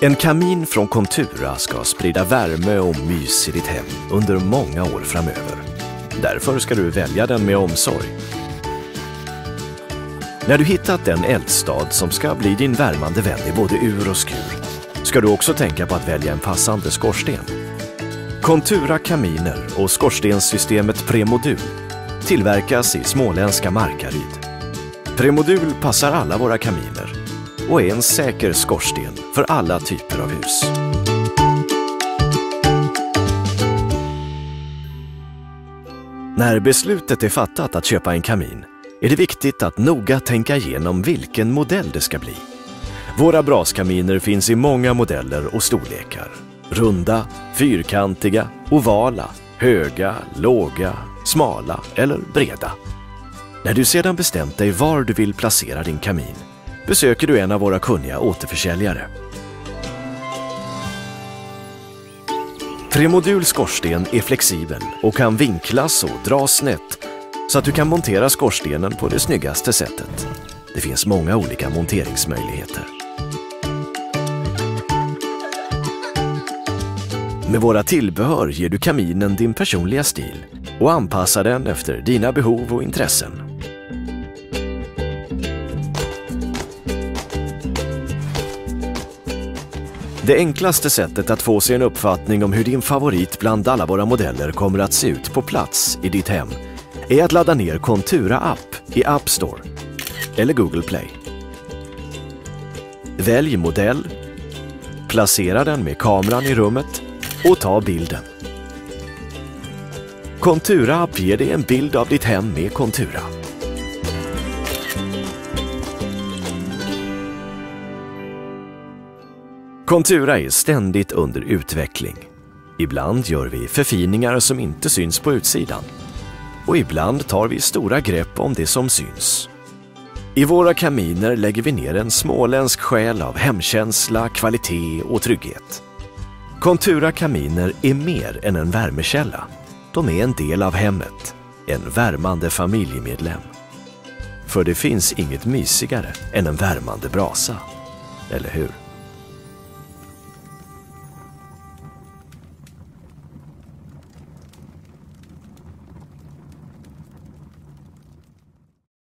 En kamin från Contura ska sprida värme och mys i ditt hem under många år framöver. Därför ska du välja den med omsorg. När du hittat den eldstad som ska bli din värmande vän i både ur och skur, ska du också tänka på att välja en passande skorsten. Contura kaminer och skorstenssystemet Premodul tillverkas i småländska Markaryd. Premodul passar alla våra kaminer och är en säker skorsten för alla typer av hus. När beslutet är fattat att köpa en kamin är det viktigt att noga tänka igenom vilken modell det ska bli. Våra braskaminer finns i många modeller och storlekar. Runda, fyrkantiga, ovala, höga, låga, smala eller breda. När du sedan bestämt dig var du vill placera din kamin, besöker du en av våra kunniga återförsäljare. Premodul skorsten är flexibel och kan vinklas och dras snett så att du kan montera skorstenen på det snyggaste sättet. Det finns många olika monteringsmöjligheter. Med våra tillbehör ger du kaminen din personliga stil och anpassar den efter dina behov och intressen. Det enklaste sättet att få sig en uppfattning om hur din favorit bland alla våra modeller kommer att se ut på plats i ditt hem är att ladda ner Contura app i App Store eller Google Play. Välj modell, placera den med kameran i rummet och ta bilden. Contura app ger dig en bild av ditt hem med Contura. Contura är ständigt under utveckling. Ibland gör vi förfiningar som inte syns på utsidan. Och ibland tar vi stora grepp om det som syns. I våra kaminer lägger vi ner en småländsk själ av hemkänsla, kvalitet och trygghet. Contura kaminer är mer än en värmekälla. De är en del av hemmet, en värmande familjemedlem. För det finns inget mysigare än en värmande brasa, eller hur?